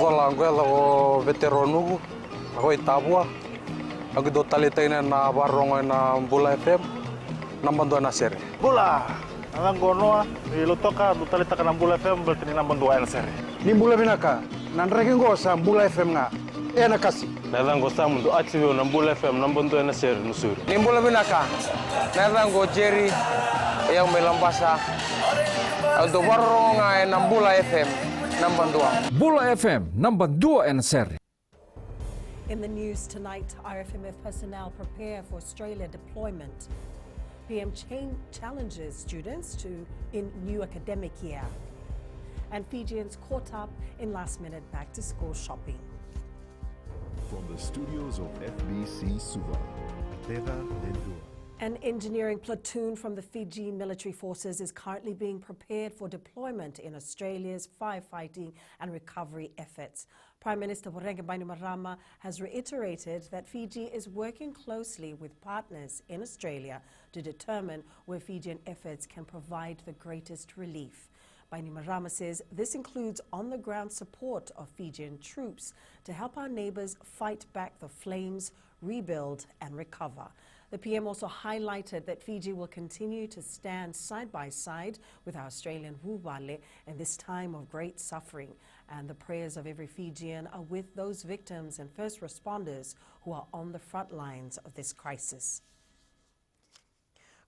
Vola Anguela o veteranu, ako itabua. Ako do talitay na barong na Bula FM, nambandua na seri. Bula, alang gono ilutoka do talita ka ng Bula FM berarti ni nambandua na seri. Ni Bula binaka, nanreke ngo sa Bula FM nga. Na kasi. Nalang go sa mundo atiwo ng Bula FM nambandua na seri nusuri. Ni Bula binaka, nalang go Jerry, yang melambasa. Do barong na Bula FM, nambandua. Bula FM, nambandua na seri. In the news tonight, RFMF personnel prepare for Australia deployment. PM challenges students in new academic year. And Fijians caught up in last-minute back-to-school shopping. From the studios of FBC Suva, Teva Lendua. An engineering platoon from the Fiji military forces is currently being prepared for deployment in Australia's firefighting and recovery efforts. Prime Minister Voreqe Bainimarama has reiterated that Fiji is working closely with partners in Australia to determine where Fijian efforts can provide the greatest relief. Bainimarama says this includes on-the-ground support of Fijian troops to help our neighbours fight back the flames, rebuild and recover. The PM also highlighted that Fiji will continue to stand side by side with our Australian Wubale in this time of great suffering. And the prayers of every Fijian are with those victims and first responders who are on the front lines of this crisis.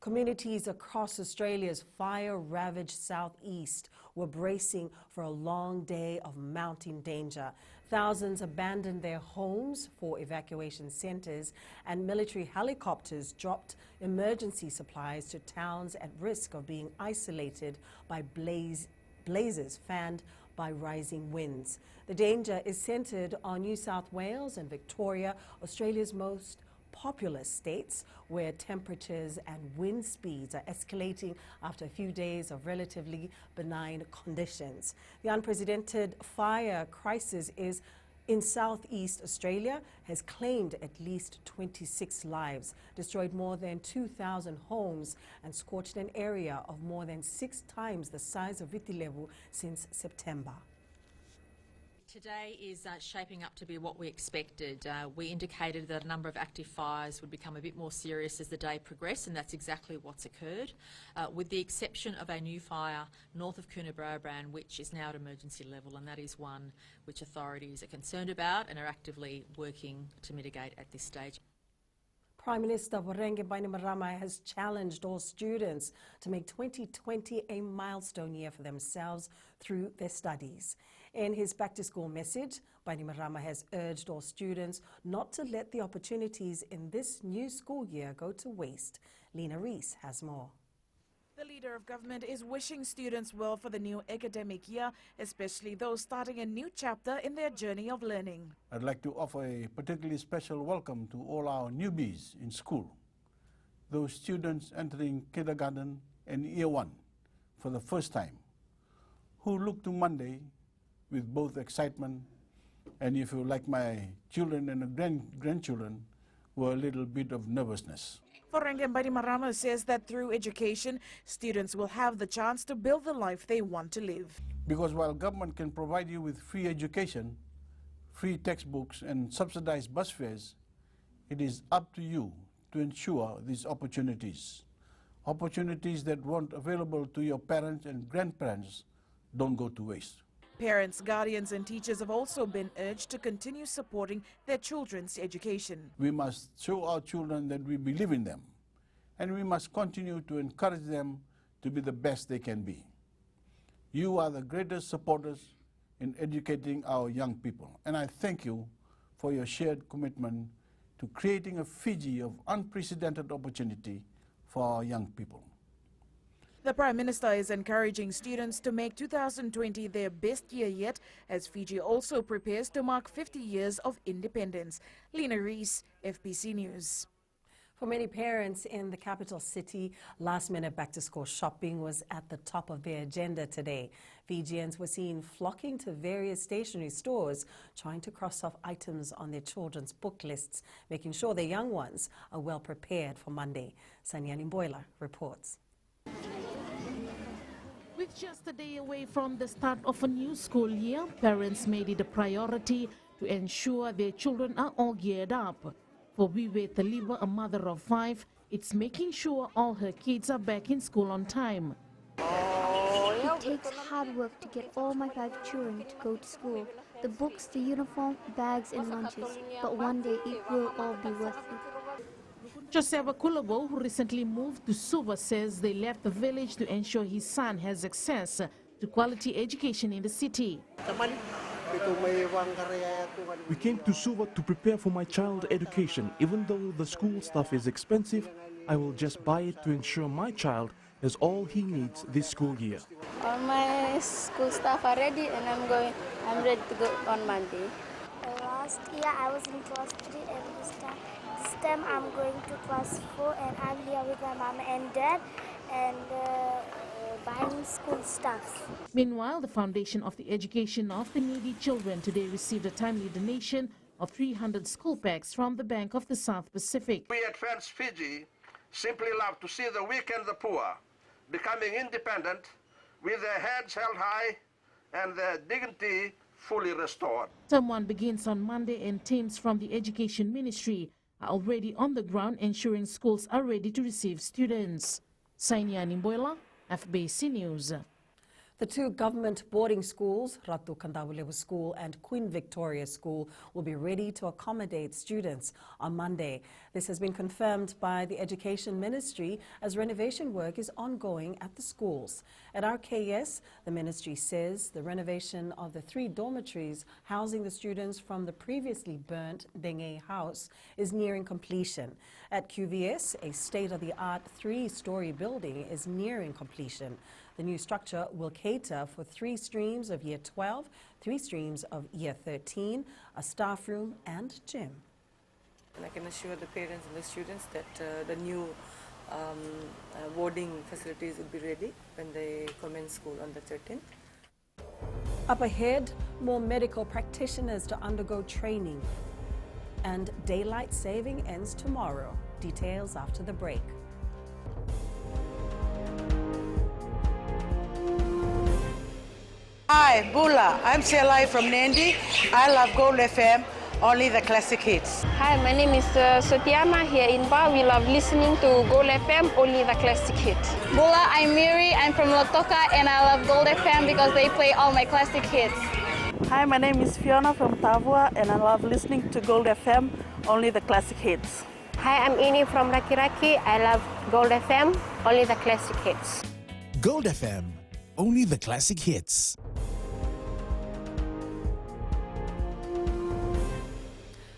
Communities across Australia's fire-ravaged southeast were bracing for a long day of mounting danger. Thousands abandoned their homes for evacuation centres, and military helicopters dropped emergency supplies to towns at risk of being isolated by blazes fanned by rising winds. The danger is centred on New South Wales and Victoria, Australia's most populous states, where temperatures and wind speeds are escalating after a few days of relatively benign conditions. The unprecedented fire crisis in southeast Australia has claimed at least 26 lives, destroyed more than 2,000 homes and scorched an area of more than 6 times the size of Vitilevu since September. Today is shaping up to be what we expected. We indicated that a number of active fires would become a bit more serious as the day progressed, and that's exactly what's occurred, with the exception of a new fire north of Coonabarabran, which is now at emergency level, and that is one which authorities are concerned about and are actively working to mitigate at this stage. Prime Minister Voreqe Bainimarama has challenged all students to make 2020 a milestone year for themselves through their studies. In his back-to-school message, Bainimarama has urged all students not to let the opportunities in this new school year go to waste. Lena Rees has more. The Leader of Government is wishing students well for the new academic year, especially those starting a new chapter in their journey of learning. I'd like to offer a particularly special welcome to all our newbies in school, those students entering kindergarten and year 1 for the first time, who look to Monday with both excitement and, if you like, my children and grandchildren, were a little bit of nervousness. Voreqe Bainimarama says that through education, students will have the chance to build the life they want to live. Because while government can provide you with free education, free textbooks and subsidized bus fares, it is up to you to ensure these opportunities. Opportunities that weren't available to your parents and grandparents don't go to waste. Parents, guardians and teachers have also been urged to continue supporting their children's education. We must show our children that we believe in them, and we must continue to encourage them to be the best they can be. You are the greatest supporters in educating our young people, and I thank you for your shared commitment to creating a Fiji of unprecedented opportunity for our young people. The Prime Minister is encouraging students to make 2020 their best year yet, as Fiji also prepares to mark 50 years of independence. Lena Rees, FBC News. For many parents in the capital city, last-minute back-to-school shopping was at the top of their agenda today. Fijians were seen flocking to various stationery stores, trying to cross off items on their children's book lists, making sure their young ones are well prepared for Monday. Sanyani Mboila reports. With just a day away from the start of a new school year, parents made it a priority to ensure their children are all geared up. For Wiwe Taliba, a mother of 5, it's making sure all her kids are back in school on time. It takes hard work to get all my 5 children to go to school. The books, the uniform, bags and lunches. But one day it will all be worth it. Joseva Kulabo, who recently moved to Suva, says they left the village to ensure his son has access to quality education in the city. We came to Suva to prepare for my child education. Even though the school stuff is expensive, I will just buy it to ensure my child has all he needs this school year. All my school stuff are ready and I'm ready to go on Monday. Last year I was in class 3 and this time I'm going to class 4 and I'm here with my mom and dad and buying school stuff. Meanwhile, the Foundation of the Education of the Needy Children today received a timely donation of 300 school bags from the Bank of the South Pacific. We at FANS Fiji simply love to see the weak and the poor becoming independent with their heads held high and their dignity fully restored. Term 1 begins on Monday and teams from the Education Ministry are already on the ground ensuring schools are ready to receive students. Sainia Nimboila, FBC News. The 2 government boarding schools, Ratu Kandawulewa School and Queen Victoria School, will be ready to accommodate students on Monday. This has been confirmed by the Education Ministry as renovation work is ongoing at the schools. At RKS, the ministry says the renovation of the 3 dormitories housing the students from the previously burnt Denge House is nearing completion. At QVS, a state-of-the-art 3-story building is nearing completion. The new structure will cater for 3 streams of Year 12, 3 streams of Year 13, a staff room and gym. And I can assure the parents and the students that the new boarding facilities will be ready when they commence school on the 13th. Up ahead, more medical practitioners to undergo training. And daylight saving ends tomorrow. Details after the break. Hi, Bula. I'm Selai from Nandi. I love Gold FM, only the classic hits. Hi, my name is Sotiama here in Ba. We love listening to Gold FM, only the classic hits. Bula, I'm Miri. I'm from Lotoka and I love Gold FM because they play all my classic hits. Hi, my name is Fiona from Tavua and I love listening to Gold FM, only the classic hits. Hi, I'm Ini from Rakiraki. I love Gold FM, only the classic hits. Gold FM, only the classic hits.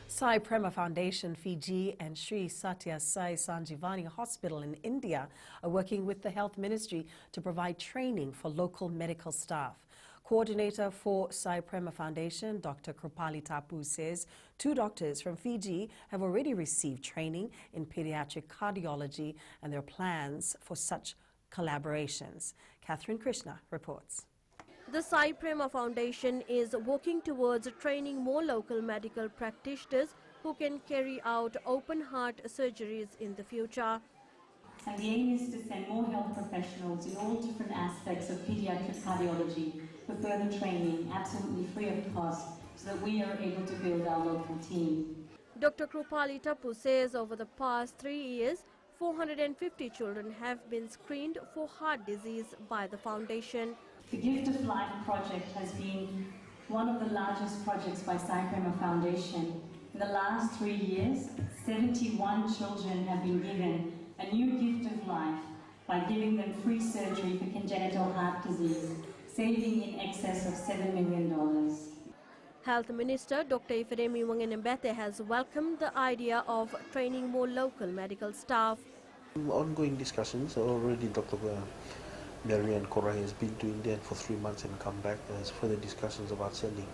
Sai Prema Foundation Fiji and Sri Satya Sai Sanjivani Hospital in India are working with the Health Ministry to provide training for local medical staff. Coordinator for Sai Prema Foundation, Dr. Krupali Tapu, says 2 doctors from Fiji have already received training in pediatric cardiology and there are plans for such collaborations. Catherine Krishna reports. The Sai Prema Foundation is working towards training more local medical practitioners who can carry out open heart surgeries in the future. And the aim is to send more health professionals in all different aspects of pediatric cardiology for further training, absolutely free of cost, so that we are able to build our local team. Dr. Krupali Tapu says over the past 3 years, 450 children have been screened for heart disease by the foundation. The Gift of Life project has been one of the largest projects by Sai Prema Foundation. In the last 3 years, 71 children have been given a new gift of life by giving them free surgery for congenital heart disease, saving in excess of $7 million. Health Minister Dr. Ifedemi Wangenembete has welcomed the idea of training more local medical staff. Ongoing discussions already. Dr. Marian Korai has been to India for 3 months and come back. There's further discussions about sending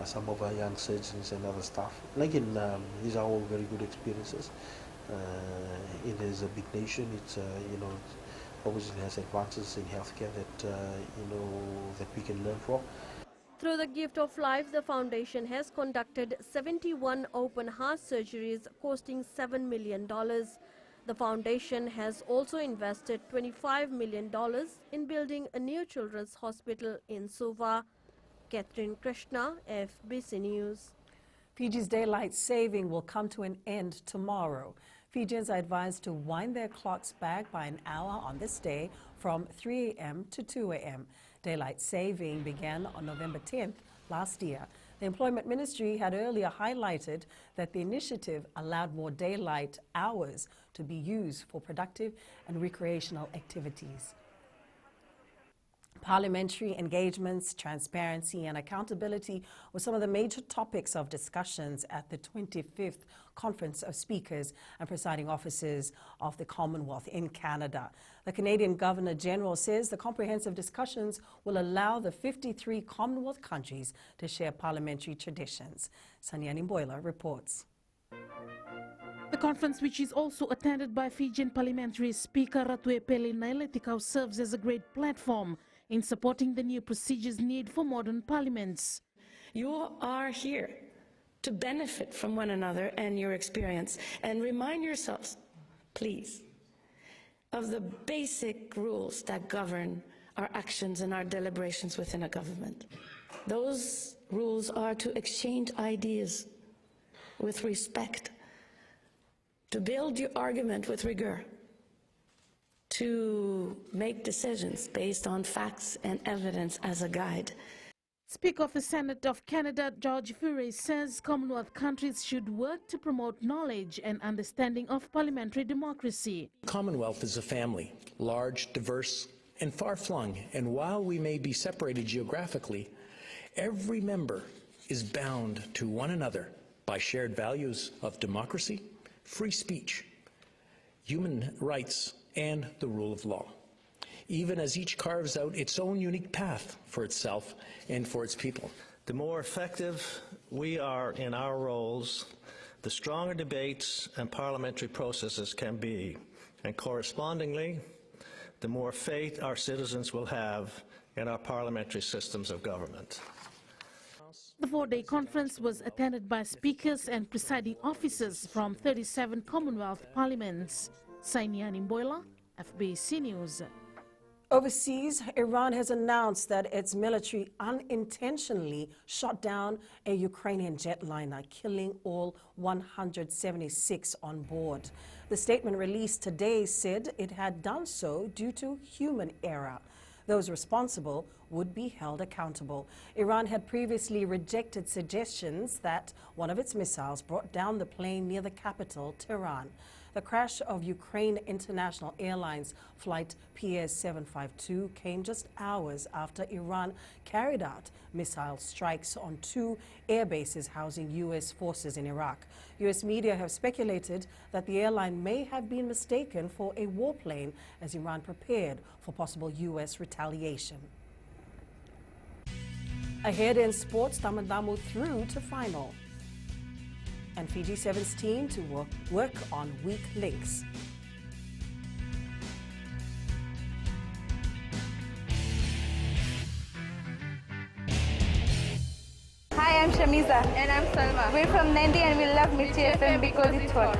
some of our young surgeons and other staff. And again, these are all very good experiences. It is a big nation. It's obviously has advances in healthcare that that we can learn from. Through the Gift of Life, the foundation has conducted 71 open heart surgeries costing $7 million. The foundation has also invested $25 million in building a new children's hospital in Suva. Catherine Krishna, FBC News. Fiji's daylight saving will come to an end tomorrow. Fijians are advised to wind their clocks back by an hour on this day from 3 a.m. to 2 a.m. Daylight saving began on November 10th last year. The Employment Ministry had earlier highlighted that the initiative allowed more daylight hours to be used for productive and recreational activities. Parliamentary engagements, transparency and accountability were some of the major topics of discussions at the 25th Conference of Speakers and Presiding Officers of the Commonwealth in Canada. The Canadian Governor-General says the comprehensive discussions will allow the 53 Commonwealth countries to share parliamentary traditions. Sanyani Boyla reports. The conference, which is also attended by Fijian Parliamentary Speaker Ratuepeli Nailetikau, serves as a great platform in supporting the new procedures needed for modern parliaments. You are here to benefit from one another and your experience, and remind yourselves, please, of the basic rules that govern our actions and our deliberations within a government. Those rules are to exchange ideas with respect, to build your argument with rigor, to make decisions based on facts and evidence as a guide. Speaker of the Senate of Canada, George Furey, says Commonwealth countries should work to promote knowledge and understanding of parliamentary democracy. Commonwealth is a family, large, diverse, and far-flung, and while we may be separated geographically, every member is bound to one another by shared values of democracy, free speech, human rights, and the rule of law, even as each carves out its own unique path for itself and for its people. The more effective we are in our roles, the stronger debates and parliamentary processes can be, and correspondingly, the more faith our citizens will have in our parliamentary systems of government. The four-day conference was attended by speakers and presiding officers from 37 Commonwealth parliaments. Sainiani Boyla, FBC News. Overseas, Iran has announced that its military unintentionally shot down a Ukrainian jetliner, killing all 176 on board. The statement released today said it had done so due to human error. Those responsible would be held accountable. Iran had previously rejected suggestions that one of its missiles brought down the plane near the capital, Tehran. The crash of Ukraine International Airlines flight PS752 came just hours after Iran carried out missile strikes on 2 air bases housing U.S. forces in Iraq. U.S. media have speculated that the airline may have been mistaken for a warplane as Iran prepared for possible U.S. retaliation. Ahead in sports, Tamandamu through to final. And Fiji Sevens team to work on weak links. Hi, I'm Shamiza. And I'm Salma. We're from Nandi and we love Mirchi FM because it's hot.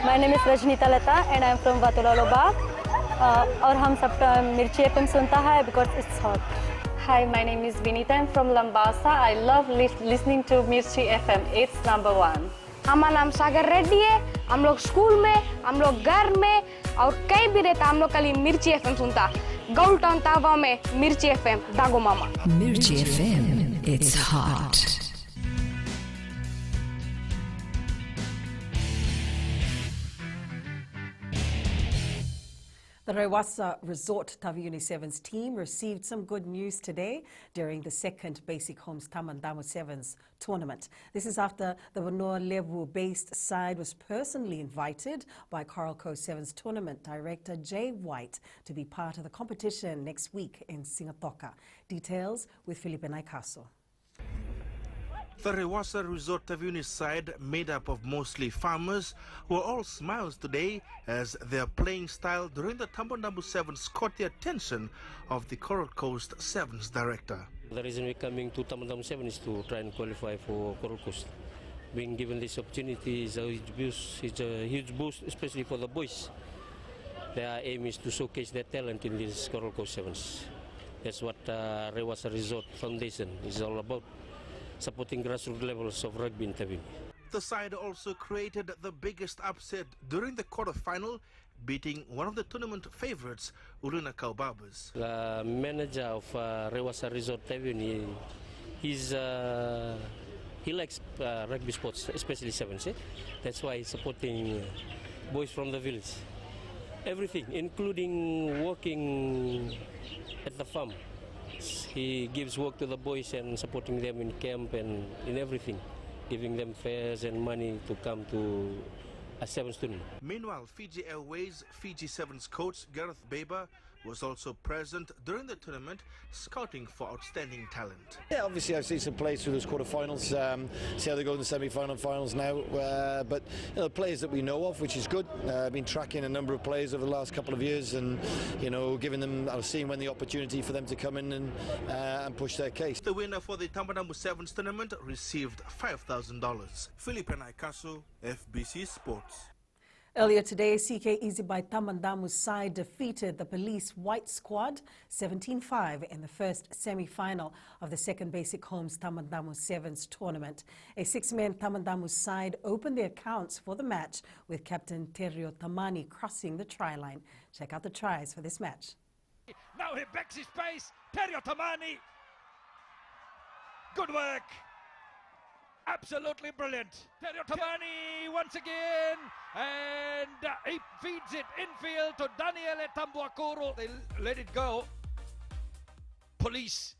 My name is Rajnita Lata and I'm from Vatulaloba. और हम सब मिर्ची FM सुनता है because it's hot. Hi, my name is Vinita. I'm from Lambasa. I love listening to Mirchi FM. It's #1. हमारा नाम सागर रेड्डी है। हम लोग स्कूल में, हम लोग घर में और कहीं भी रहता हम लोग खाली मिर्ची एफएम सुनता। गौल टाउन तावा में मिर्ची एफएम दागो मामा। Mirchi FM, it's hot. The Rewasa Resort Taviuni Sevens team received some good news today during the second Basic Homes Tamandamu Sevens tournament. This is after the Vanua Levu-based side was personally invited by Coral Coast Sevens tournament director Jay White to be part of the competition next week in Singatoka. Details with Felipe Naikaso. The Rewasa Resort Taviuni side, made up of mostly farmers, were all smiles today as their playing style during the Tamandamu Sevens caught the attention of the Coral Coast Sevens director. The reason we're coming to Tamandamu Sevens is to try and qualify for Coral Coast. Being given this opportunity is a huge boost, especially for the boys. Their aim is to showcase their talent in these Coral Coast Sevens. That's what Rewasa Resort Foundation is all about, supporting grassroots levels of rugby in Taveuni. The side also created the biggest upset during the quarterfinal, beating one of the tournament favorites, Uluna Kaubabas. The manager of Rewasa Resort Taveuni, he likes rugby sports, especially sevens. That's why he's supporting boys from the village. Everything, including working at the farm. He gives work to the boys and supporting them in camp and in everything, giving them fares and money to come to a sevens tournament. Meanwhile, Fiji Airways Fiji Sevens coach Gareth Baber was also present during the tournament, scouting for outstanding talent. Yeah, obviously I've seen some players through those quarterfinals, see how they go in the semi-final finals now, but you know, players that we know of, which is good. I've been tracking a number of players over the last couple of years and, you know, giving them, I've seen when the opportunity for them to come in and push their case. The winner for the Tambunambu Sevens tournament received $5,000. Philippe Naikasu, FBC Sports. Earlier today, CK Easyby Tamandamu's side defeated the Police White Squad 17-5 in the first semi-final of the second Basic Homes Tamandamu Sevens tournament. A six-man Tamandamu side opened their accounts for the match with Captain Terio Tamani crossing the try line. Check out the tries for this match. Now he backs his pace. Terio Tamani. Good work. Absolutely brilliant. Terio Tamani once again, and he feeds it infield to Daniele Tambuakuru. They let it go. Police.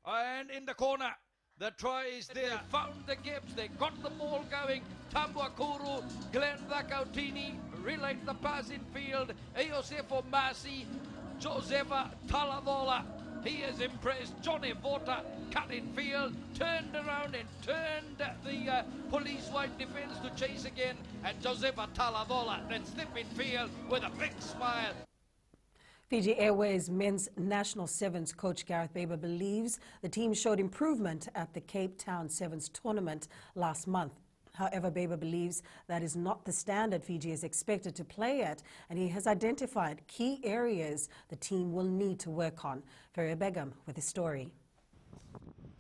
And in the corner, the try is there. Found the gaps, they got the ball going. Tambuakuru, Glenn Vakautini, relayed the pass in field. Eosefo Masi, Josefa Talavola. He has impressed. Johnny Vota cut in field, turned around and turned the Police White defence to chase again. And Josefa Talavola then slip in field with a big smile. Fiji Airways men's national sevens coach Gareth Baber believes the team showed improvement at the Cape Town Sevens tournament last month. However, Baber believes that is not the standard Fiji is expected to play at, and he has identified key areas the team will need to work on. Faria Begum with the story.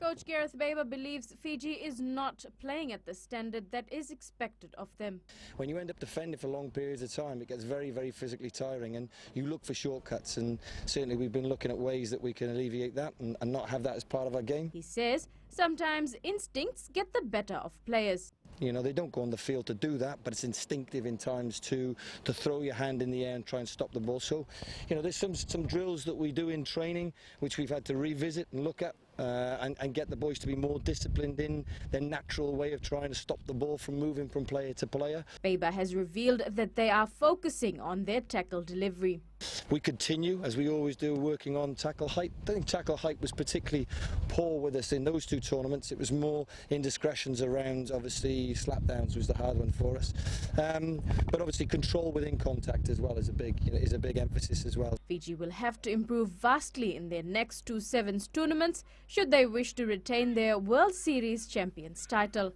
Coach Gareth Baber believes Fiji is not playing at the standard that is expected of them. When you end up defending for long periods of time, it gets very, very physically tiring, and you look for shortcuts, and certainly we've been looking at ways that we can alleviate that and not have that as part of our game. He says sometimes instincts get the better of players. You know, they don't go on the field to do that, but it's instinctive in times to throw your hand in the air and try and stop the ball. So, you know, there's some drills that we do in training which we've had to revisit and look at and get the boys to be more disciplined in their natural way of trying to stop the ball from moving from player to player. Baber has revealed that they are focusing on their tackle delivery. We continue, as we always do, working on tackle height. I think tackle height was particularly poor with us in those two tournaments. It was more indiscretions around, obviously, slapdowns was the hard one for us. But obviously control within contact as well is a big emphasis as well. Fiji will have to improve vastly in their next two Sevens tournaments should they wish to retain their World Series champions title.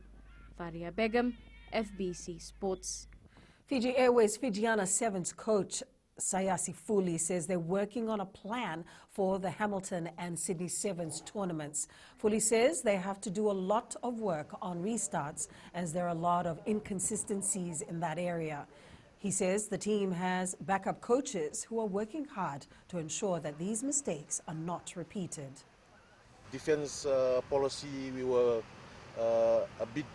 Faria Begum, FBC Sports. Fiji Airways Fijiana Sevens coach Sayasi Fuli says they're working on a plan for the Hamilton and Sydney Sevens tournaments. Fuli says they have to do a lot of work on restarts as there are a lot of inconsistencies in that area. He says the team has backup coaches who are working hard to ensure that these mistakes are not repeated. Defense policy, we were a bit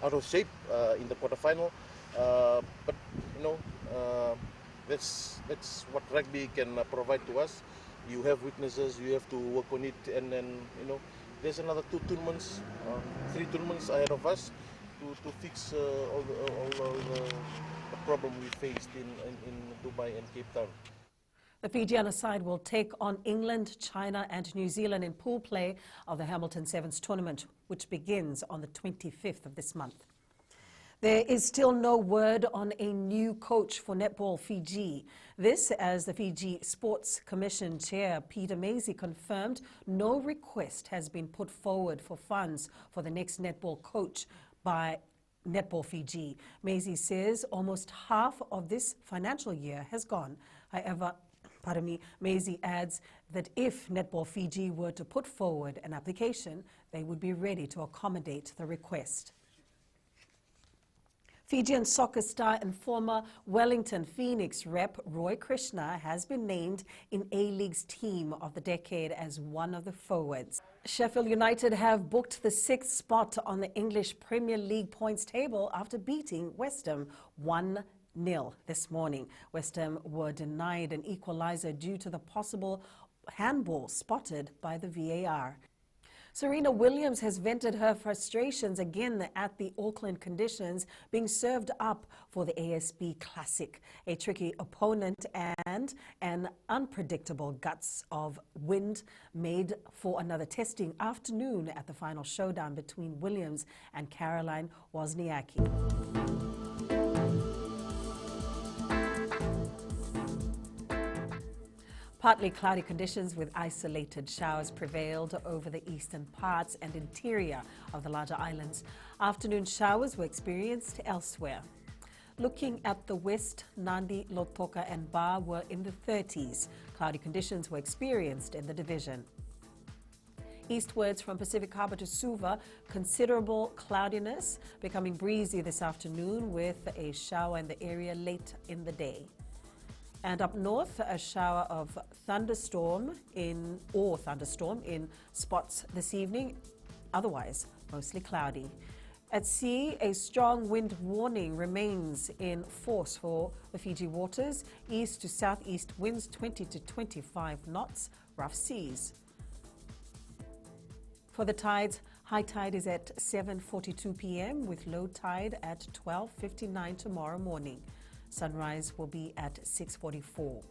out of shape in the quarterfinal, but you know, that's what rugby can provide to us. You have weaknesses, you have to work on it, and then you know there's another 2 tournaments, 3 tournaments ahead of us to fix all the problem we faced in Dubai and Cape Town. The Fijiana side will take on England, China and New Zealand in pool play of the Hamilton Sevens tournament, which begins on the 25th of this month. There is still no word on a new coach for Netball Fiji. This as the Fiji Sports Commission Chair Peter Mazie confirmed no request has been put forward for funds for the next netball coach by Netball Fiji. Mazie says almost half of this financial year has gone. However, Mazie adds that if Netball Fiji were to put forward an application, they would be ready to accommodate the request. Fijian soccer star and former Wellington Phoenix rep Roy Krishna has been named in A-League's Team of the Decade as one of the forwards. Sheffield United have booked the 6th spot on the English Premier League points table after beating West Ham 1-0 this morning. West Ham were denied an equaliser due to the possible handball spotted by the VAR. Serena Williams has vented her frustrations again at the Auckland conditions being served up for the ASB Classic. A tricky opponent and an unpredictable guts of wind made for another testing afternoon at the final showdown between Williams and Caroline Wozniacki. Partly cloudy conditions with isolated showers prevailed over the eastern parts and interior of the larger islands. Afternoon showers were experienced elsewhere. Looking at the west, Nandi, Lotoka and Ba were in the 30s. Cloudy conditions were experienced in the division. Eastwards from Pacific Harbour to Suva, considerable cloudiness, becoming breezy this afternoon with a shower in the area late in the day. And up north, a shower of thunderstorm in spots this evening, otherwise mostly cloudy. At sea, a strong wind warning remains in force for the Fiji waters. East to southeast winds 20 to 25 knots, rough seas. For the tides, high tide is at 7:42 p.m. with low tide at 12:59 tomorrow morning. Sunrise will be at 6:44.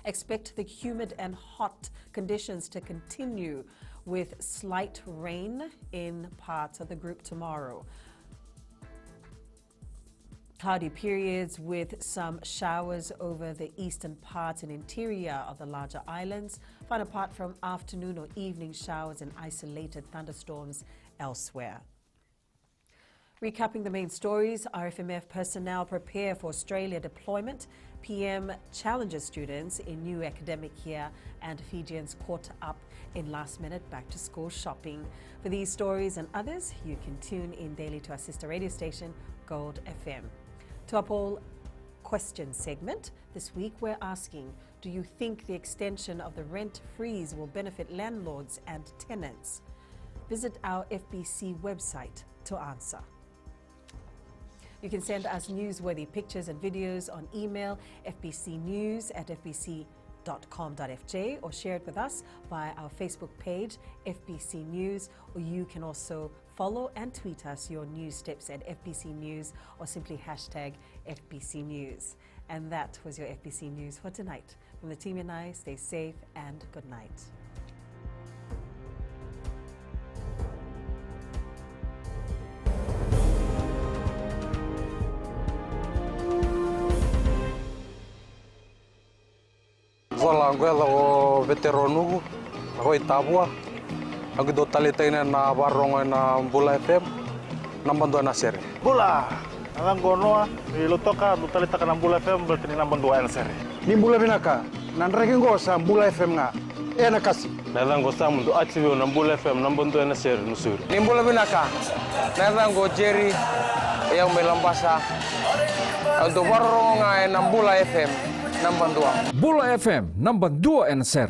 Expect the humid and hot conditions to continue with slight rain in parts of the group tomorrow. Cloudy periods with some showers over the eastern parts and interior of the larger islands, found apart from afternoon or evening showers and isolated thunderstorms elsewhere. Recapping the main stories, RFMF personnel prepare for Australia deployment, PM challenges students in new academic year, and Fijians caught up in last-minute back-to-school shopping. For these stories and others, you can tune in daily to our sister radio station, Gold FM. To our poll question segment, this week we're asking, do you think the extension of the rent freeze will benefit landlords and tenants? Visit our FBC website to answer. You can send us newsworthy pictures and videos on email fbcnews@fbc.com.fj or share it with us via our Facebook page, FBC News, or you can also follow and tweet us your news steps at FBC News or simply hashtag FBC News. And that was your FBC News for tonight. From the team and I, stay safe and good night. Vola angwela o veteronugu, hoi tabua, agi do talitaina na barongo na Bula FM, nambando na seri. Bula, ang gonoa, ilutoka do talita na Bula FM berarti nambando na seri. Ni Bula binaka, nandraking go sa Bula FM nga, na kasi. Nalang go sa mundo achievio na Bula FM nambando na seri nusuri. Ni Bula binaka, nalang go Jerry, yang melambasa, do barongo nga na Bula FM. Bula FM, number 2 and seri.